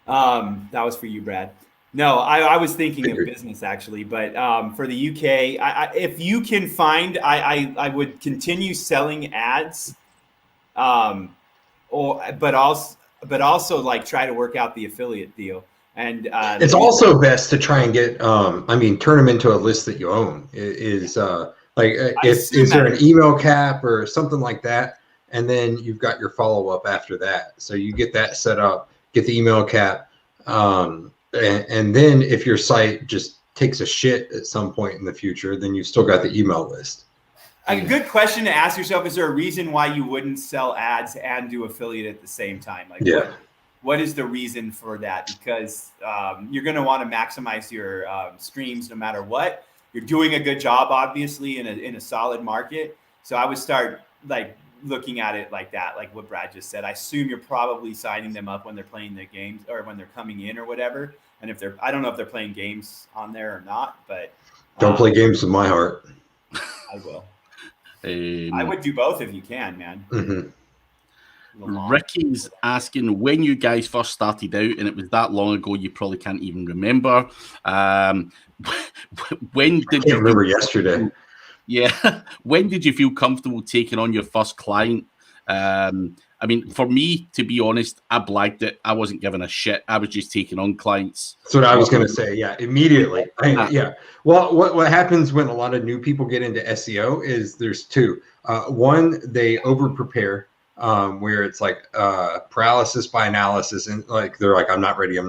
That was for you, Brad. No, I was thinking of business actually, but for the UK, if you can find, I would continue selling ads, but also like try to work out the affiliate deal. And it's also best to try and get, turn them into a list that you own. Is there an email cap or something like that? And then you've got your follow up after that. So you get that set up, get the email cap. And then if your site just takes a shit at some point in the future, then you've still got the email list. A good question to ask yourself, is there a reason why you wouldn't sell ads and do affiliate at the same time? Like, yeah. What is the reason for that? Because you're going to want to maximize your streams no matter what. You're doing a good job, obviously, in a solid market. So I would start like looking at it like that, like what Brad just said. I assume you're probably signing them up when they're playing the games or when they're coming in or whatever. And if I don't know if they're playing games on there or not, but don't play games with my heart. I will. I would do both if you can, man. Mm-hmm. Ricky's asking when you guys first started out, and it was that long ago you probably can't even remember. When did you remember yesterday? Yeah, when did you feel comfortable taking on your first client? For me, to be honest, I blagged it. I wasn't giving a shit. I was just taking on clients. That's what I was going to say. Yeah, immediately. Yeah. Well, what happens when a lot of new people get into SEO is there's two. One, they over prepare. Where it's like paralysis by analysis, and like they're like, I'm not ready. You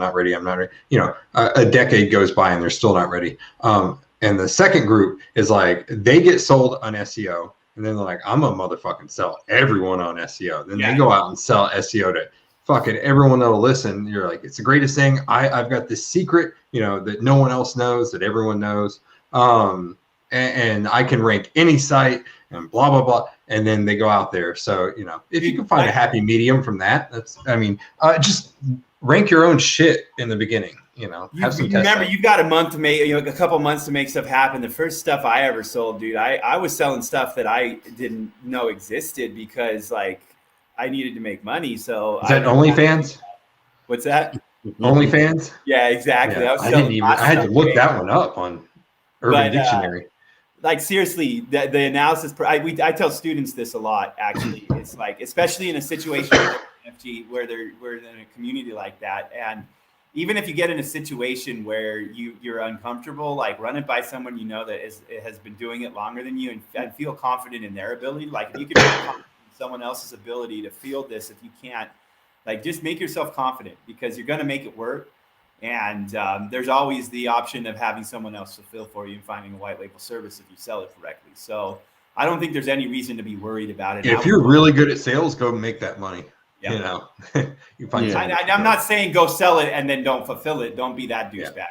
know, a decade goes by and they're still not ready. And the second group is like they get sold on SEO, and then they're like, I'm a motherfucking sell everyone on SEO. Then they go out and sell SEO to fucking everyone that'll listen. You're like, it's the greatest thing. I've got this secret, you know, that no one else knows, that everyone knows. And I can rank any site and blah, blah, blah. And then they go out there. So, you know, if you can find a happy medium from that, just rank your own shit in the beginning, you know. Remember, you've got a month to make, a couple months to make stuff happen. The first stuff I ever sold, dude, I was selling stuff that I didn't know existed because, like, I needed to make money. So is that OnlyFans? What's that? OnlyFans? Yeah, exactly. Yeah, I had to look that one up on Urban Dictionary. Like, seriously, the analysis, I tell students this a lot, actually. It's like, especially in a situation like NFT where we're in a community like that. And even if you get in a situation where you're uncomfortable, like, run it by someone you know that has been doing it longer than you and feel confident in their ability. Like, if you can feel confident in someone else's ability to field this, if you can't, like, just make yourself confident because you're going to make it work. And there's always the option of having someone else fulfill for you and finding a white label service if you sell it correctly. So I don't think there's any reason to be worried about it. If you're really good at sales, go make that money. Yeah. You know, you find I'm not saying go sell it and then don't fulfill it. Don't be that douchebag. Yeah.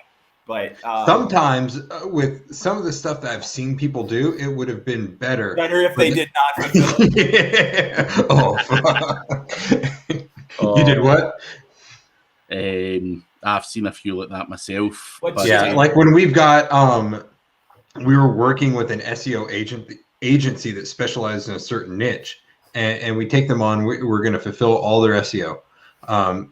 But sometimes with some of the stuff that I've seen people do, it would have been better if they did not fulfill it. You did what? I've seen a few like that myself. Like when we've got, we were working with an SEO agency that specializes in a certain niche, and we take them on. We're going to fulfill all their SEO.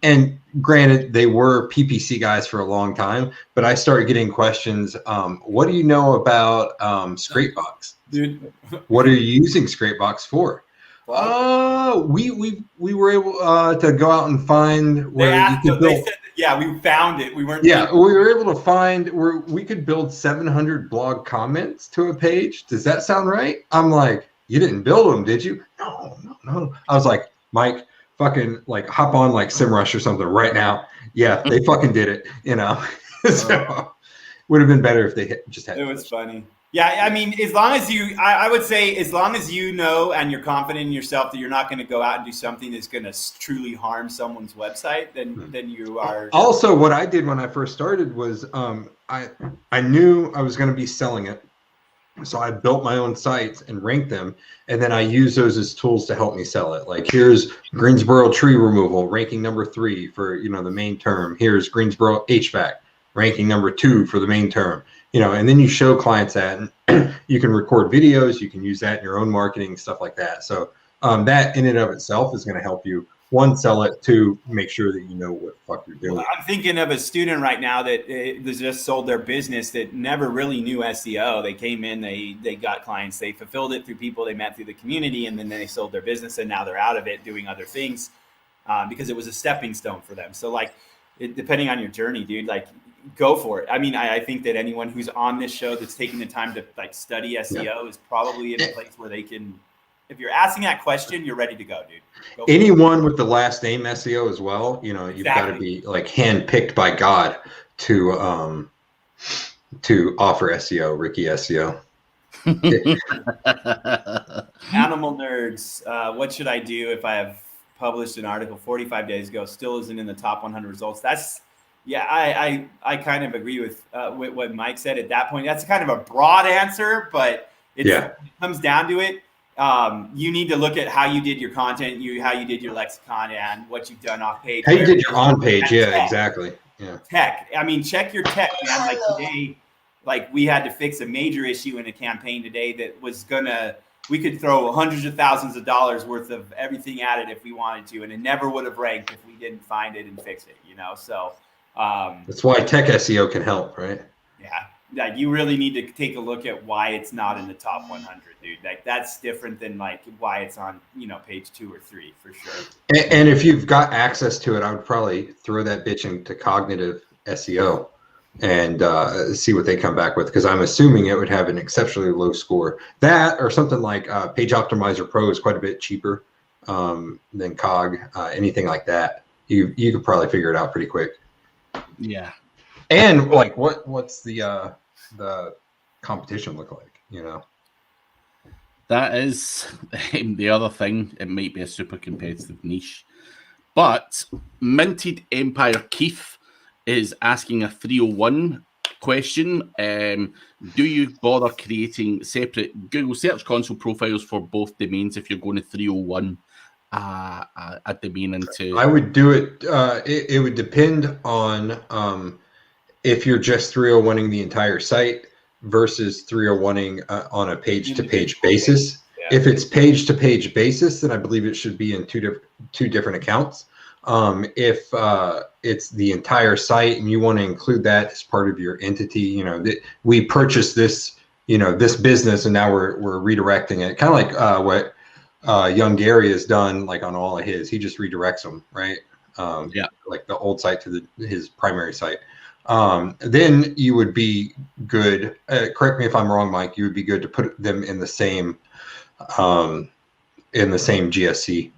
And granted, they were PPC guys for a long time, but I started getting questions. What do you know about Scrapebox? Dude, what are you using Scrapebox for? We were able to go out and find where you could build. They said, yeah, we found it. We weren't. Yeah, we were able to find where we could build 700 blog comments to a page. Does that sound right? I'm like, you didn't build them, did you? No. I was like, Mike, fucking like hop on like SEMrush or something right now. Yeah, they fucking did it. So would have been better if they just had. It was funny. Yeah, I mean, as long as you, I would say, as long as you know and you're confident in yourself that you're not going to go out and do something that's going to truly harm someone's website, then you are. Also, what I did when I first started was I knew I was going to be selling it, so I built my own sites and ranked them, and then I used those as tools to help me sell it. Like here's Greensboro tree removal, ranking number 3 for the main term. Here's Greensboro HVAC, ranking number 2 for the main term. And then you show clients that, and you can record videos, you can use that in your own marketing, stuff like that. So that in and of itself is going to help you, 1, sell it, 2, make sure that you know what the fuck you're doing. Well, I'm thinking of a student right now that just sold their business that never really knew SEO. They came in, they got clients, they fulfilled it through people they met through the community, and then they sold their business, and now they're out of it doing other things because it was a stepping stone for them. So depending on your journey, dude, go for it. I mean, I think that anyone who's on this show that's taking the time to study SEO is probably in a place where they can, if you're asking that question, you're ready to go, dude. Anyone with the last name SEO as well, you've got to be handpicked by God to offer SEO, Ricky SEO. Animal nerds. What should I do if I have published an article 45 days ago, still isn't in the top 100 results? Yeah, I kind of agree with what Mike said at that point. That's kind of a broad answer, but it comes down to it. You need to look at how you did your content, how you did your lexicon, and what you've done off page. How you did your on page, yeah, exactly. Yeah. Tech. I mean, check your tech, man. Today, we had to fix a major issue in a campaign today that was we could throw hundreds of thousands of dollars worth of everything at it if we wanted to, and it never would have ranked if we didn't find it and fix it. So. That's why tech SEO can help, right? Yeah, you really need to take a look at why it's not in the top 100, dude. That's different than why it's on page 2 or 3 for sure. And if you've got access to it, I would probably throw that bitch into cognitive SEO and see what they come back with, because I'm assuming it would have an exceptionally low score. That or something like Page Optimizer Pro is quite a bit cheaper than Cog. Anything like that, you could probably figure it out pretty quick. Yeah. And what's the competition look like? That is the other thing. It might be a super competitive niche. But Minted Empire Keith is asking a 301 question. Do you bother creating separate Google Search Console profiles for both domains if you're going to 301 a domain into? I would do it. It would depend on if you're just 301ing the entire site versus 301ing on a page-to-page basis. Yeah. If it's page-to-page basis, then I believe it should be in two different accounts. If it's the entire site and you want to include that as part of your entity, we purchased this, this business, and now we're redirecting it. Kind of like what Young Gary has done, on all of his. He just redirects them, right? Like the old site to his primary site. Then you would be good. Correct me if I'm wrong, Mike. You would be good to put them in the same GSC.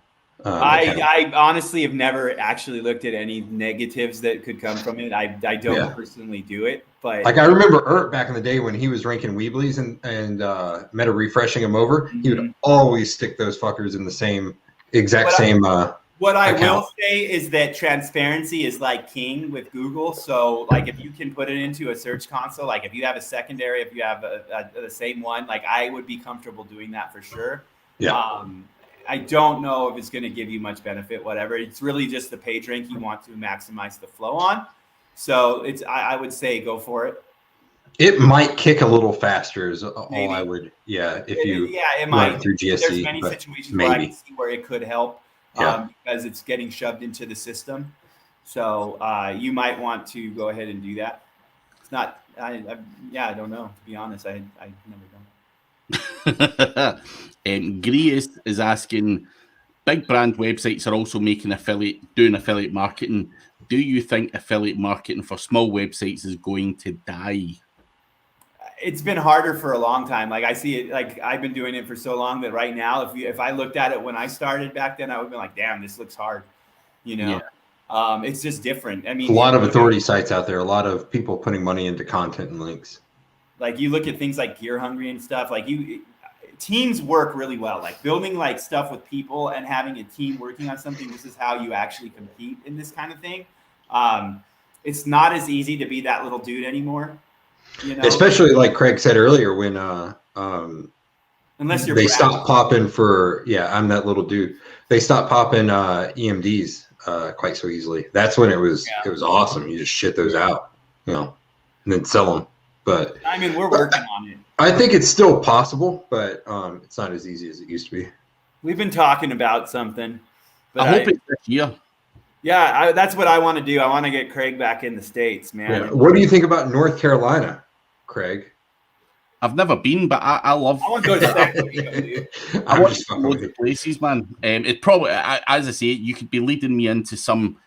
I honestly have never actually looked at any negatives that could come from it. I don't personally do it, but I remember Ert back in the day when he was ranking Weebly's and meta refreshing them over. Mm-hmm. He would always stick those fuckers in the same same. What I will say is that transparency is king with Google. So if you can put it into a search console, if you have a secondary, if you have the same one, I would be comfortable doing that for sure. Yeah. I don't know if it's going to give you much benefit, whatever. It's really just the page rank you want to maximize the flow on. So I would say go for it. It might kick a little faster is all maybe. I would. Yeah. If you it might. Through GSC, there's many situations where I can see where it could help. Because it's getting shoved into the system. So you might want to go ahead and do that. It's not, I don't know, to be honest. I've never done it. Grease is asking, big brand websites are also doing affiliate marketing. Do you think affiliate marketing for small websites is going to die? It's been harder for a long time. Like I see it, like I've been doing it for so long that right now, if I looked at it when I started back then, I would be like, damn, this looks hard. You know, it's just different. I mean, a lot of authority sites out there, a lot of people putting money into content and links. Like you look at things like Gear Hungry and stuff, like teams work really well. Like building like stuff with people and having a team working on something. This is how you actually compete in this kind of thing. It's not as easy to be that little dude anymore. You know? Especially like Craig said earlier, when unless they stop popping for I'm that little dude. They stopped popping EMDs quite so easily. That's when it was awesome. You just shit those out, and then sell them. But I mean, we're working on it. I think it's still possible, but it's not as easy as it used to be. We've been talking about something. But I hope it's this year. Yeah, that's what I want to do. I want to get Craig back in the States, man. Yeah. What do you think about North Carolina, Craig? I've never been, but I love. I want to go to Sacramento. I want to go to places, man. It probably, as I say, you could be leading me into some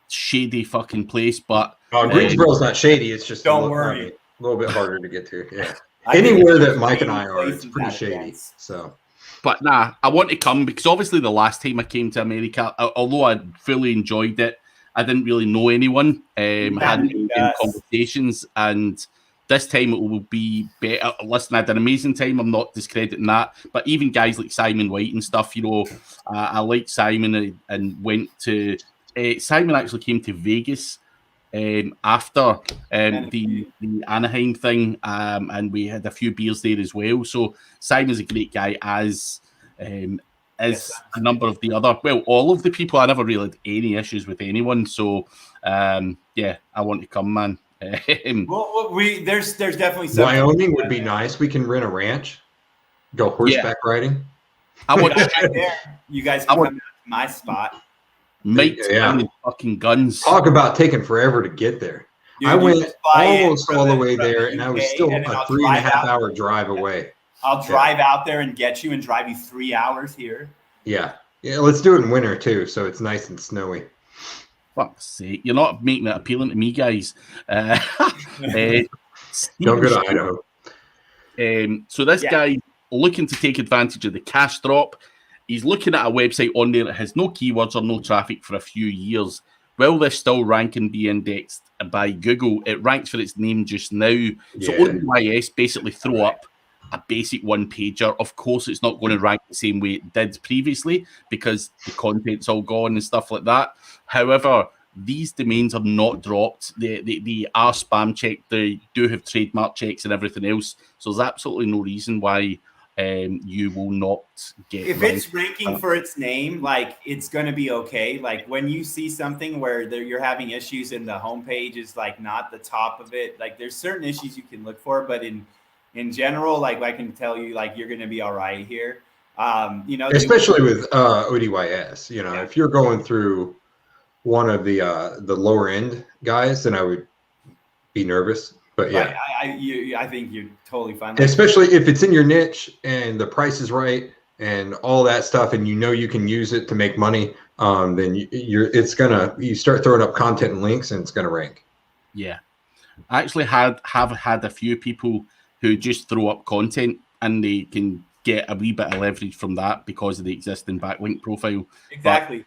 shady fucking place, but Greensboro's not shady. It's just don't worry, a little bit harder to get to. Yeah, anywhere that Mike and I are, it's pretty shady. So. But nah, I want to come because obviously the last time I came to America, although I fully enjoyed it, I didn't really know anyone. I hadn't been in conversations, and this time it will be better. Listen, I had an amazing time. I'm not discrediting that, but even guys like Simon White and stuff, I liked Simon and went to. Simon actually came to Vegas after the Anaheim thing, and we had a few beers there as well. So Simon's a great guy, as a number of the other, all of the people. I never really had any issues with anyone. So I want to come, man. There's definitely something. Wyoming would be nice. We can rent a ranch, go horseback riding. I want you guys can come to my spot. Mate, fucking guns. Talk about taking forever to get there. Dude, I went almost all the way there, and I was still a 3.5 hour drive away. I'll drive out there and get you and drive you 3 hours here. Yeah. Let's do it in winter too, so it's nice and snowy. Fuck's sake, you're not making it appealing to me, guys. Don't go to Idaho. So this guy looking to take advantage of the cash drop. He's looking at a website on there that has no keywords or no traffic for a few years. Will this still rank and be indexed by Google? It ranks for its name just now. So ODYS basically throw up a basic one-pager. Of course, it's not going to rank the same way it did previously because the content's all gone and stuff like that. However, these domains are not dropped. They are spam checked. They do have trademark checks and everything else. So there's absolutely no reason why you will not get. If it's ranking for its name, like it's going to be okay. Like when you see something where you're having issues and the homepage is like not the top of it, like there's certain issues you can look for, but in general, like I can tell you, like you're going to be all right here. Especially with ODYS, if you're going through one of the lower end guys, then I would be nervous. But yeah, I think you're totally fine. Like, especially if it's in your niche and the price is right and all that stuff, and you can use it to make money. Then you start throwing up content and links, and it's gonna rank. Yeah, I actually have had a few people who just throw up content and they can get a wee bit of leverage from that because of the existing backlink profile. Exactly.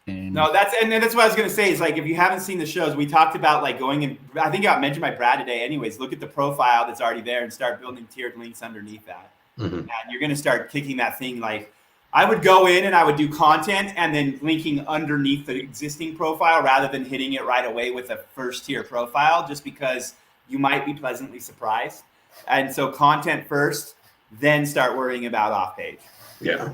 No, that's what I was going to say is like, if you haven't seen the shows, we talked about like going in, I think I mentioned by Brad today anyways, look at the profile that's already there and start building tiered links underneath that. Mm-hmm. And you're going to start kicking that thing. Like I would go in and I would do content and then linking underneath the existing profile rather than hitting it right away with a first tier profile, just because you might be pleasantly surprised. And so content first, then start worrying about off page. Yeah.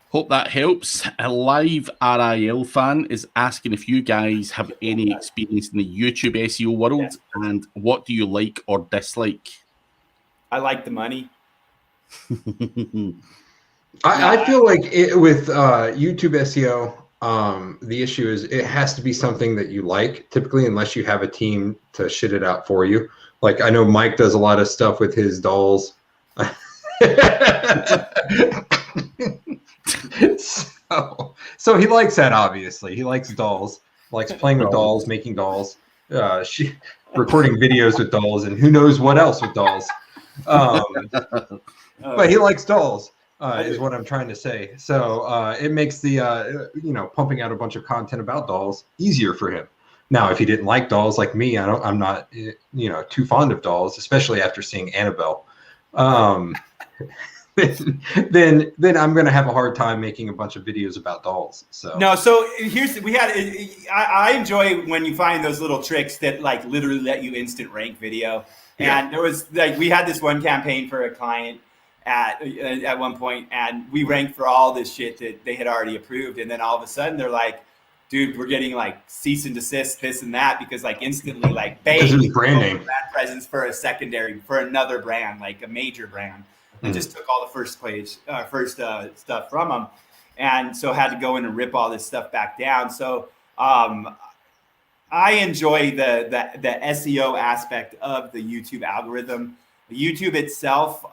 Hope that helps. A live RIL fan is asking if you guys have any experience in the YouTube SEO world and what do you like or dislike? I like the money. I feel like with YouTube SEO, the issue is it has to be something that you like, typically, unless you have a team to shit it out for you. Like I know Mike does a lot of stuff with his dolls. So he likes that, obviously. He likes dolls, likes playing with dolls, making dolls, recording videos with dolls, and who knows what else with dolls. But he likes dolls, is what I'm trying to say. So it makes the, pumping out a bunch of content about dolls easier for him. Now, if he didn't like dolls like me, I'm not, too fond of dolls, especially after seeing Annabelle. Then I'm going to have a hard time making a bunch of videos about dolls. So I enjoy when you find those little tricks that like literally let you instant rank video. And there was like, we had this one campaign for a client at one point, and we ranked for all this shit that they had already approved. And then all of a sudden they're like, dude, we're getting like cease and desist, this and that, because like instantly, like, bang, brand name presence for another brand, like a major brand. And just took all the first stuff from them, and so had to go in and rip all this stuff back down. So I enjoy the SEO aspect of the YouTube algorithm. The YouTube itself,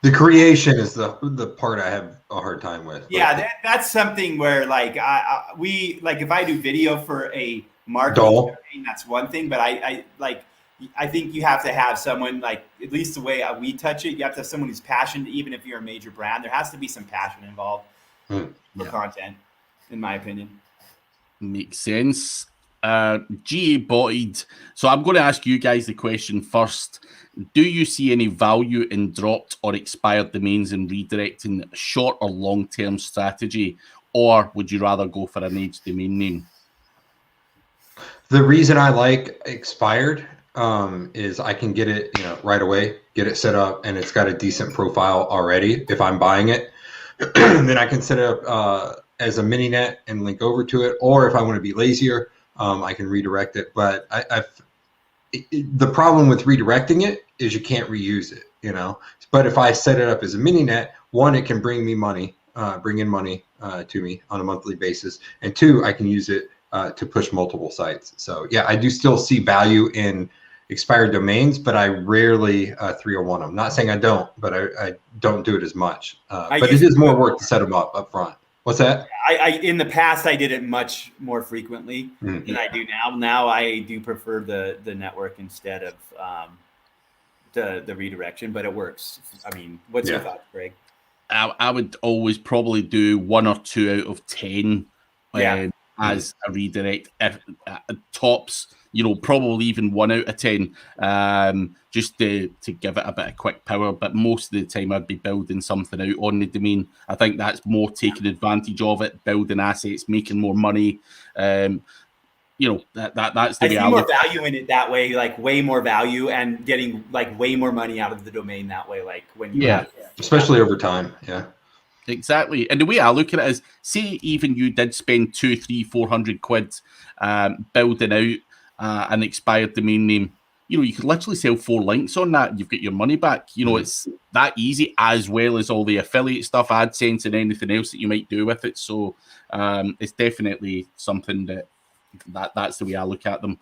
the creation is the part I have a hard time with. Yeah, that's something where like if I do video for a marketing campaign, that's one thing, but I think you have to have someone, like, at least the way we touch it, you have to have someone who's passionate. Even if you're a major brand, there has to be some passion involved for content, in my opinion. Makes sense. G.A. Boyd. So I'm going to ask you guys the question first. Do you see any value in dropped or expired domains and redirecting short or long-term strategy, or would you rather go for an aged domain name? The reason I like expired is I can get it, right away, get it set up, and it's got a decent profile already. If I'm buying it, then I can set it up as a mini net and link over to it. Or if I want to be lazier, I can redirect it. But the problem with redirecting it is you can't reuse it, But if I set it up as a mini net, one, it can bring in money to me on a monthly basis, and two, I can use it to push multiple sites. So yeah, I do still see value in expired domains, but I rarely 301 them. Not saying I don't, but I don't do it as much. But it is more work to set them up front. What's that? I in the past I did it much more frequently than I do now. Now I do prefer the network instead of the redirection, but it works. I mean, what's your thoughts, Greg? I would always probably do 1 or 2 out of 10 as a redirect. If, tops, probably even 1 out of 10, just to give it a bit of quick power. But most of the time, I'd be building something out on the domain. I think that's more taking advantage of it, building assets, making more money. That's the way I see more value in it that way, like way more value, and getting like way more money out of the domain that way. Like when especially over time, Exactly. And the way I look at it is, say even you did spend 200, 300, 400 quid building out an expired domain name, you could literally sell 4 links on that. You've got your money back. It's that easy, as well as all the affiliate stuff, AdSense, and anything else that you might do with it. So it's definitely something that's the way I look at them.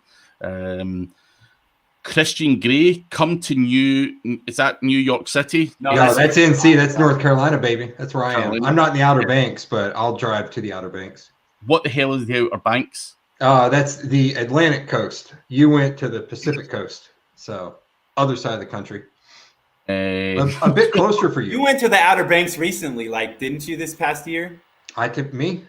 Christian Gray, come to is that New York City? No, that's NC. That's North Carolina, baby. That's where I am. I'm not in the Outer Banks, but I'll drive to the Outer Banks. What the hell is the Outer Banks? That's the Atlantic coast. You went to the Pacific coast, so other side of the country. A bit closer for you. You went to the Outer Banks recently, didn't you, this past year? Me?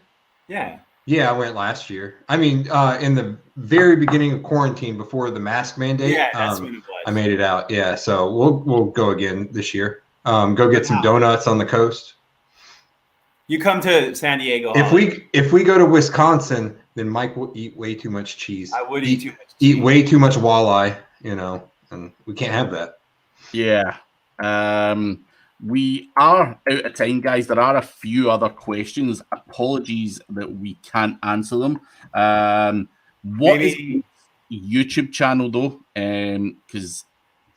Yeah. Yeah, I went last year. I mean, in the very beginning of quarantine, before the mask mandate, that's when it was. I made it out. Yeah, so we'll go again this year. Go get some donuts on the coast. You come to San Diego. If we go to Wisconsin, then Mike will eat way too much cheese. I would eat too much cheese. Eat way too much walleye, and we can't have that. Yeah. We are out of time, guys. There are a few other questions. Apologies that we can't answer them. What is the YouTube channel, though? Because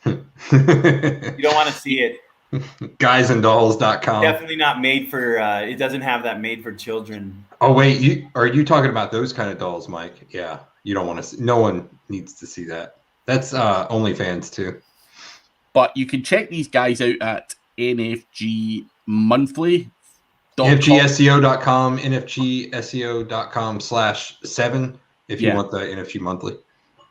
you don't want to see it. Guysandolls.com. Definitely not made for. It doesn't have that made for children. Oh wait, are you talking about those kind of dolls, Mike? Yeah, you don't want to see. No one needs to see that. That's OnlyFans too. But you can check these guys out at NFG monthly. NFGSEO.com, NFGSEO.com/7 if you want the NFG monthly.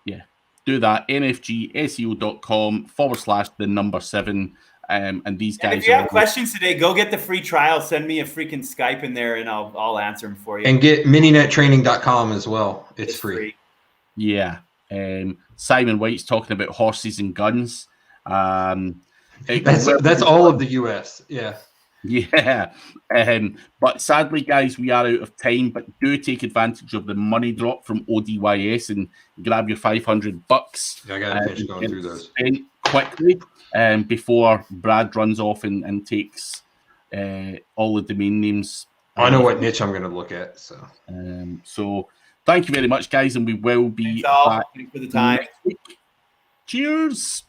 Yeah, do that. NFGSEO.com/7. And these guys. And if you have questions today, go get the free trial. Send me a freaking Skype in there, and I'll answer them for you. And get minionettraining.com as well. It's free. Yeah. Simon White's talking about horses and guns. That's all of the US. Yeah. Yeah. But sadly, guys, we are out of time. But do take advantage of the money drop from ODYS and grab your $500. Yeah, I got to finish going through those quickly before Brad runs off and takes all the domain names. I know what niche I'm going to look at. So thank you very much, guys, and we will be back for the time. next week. Cheers.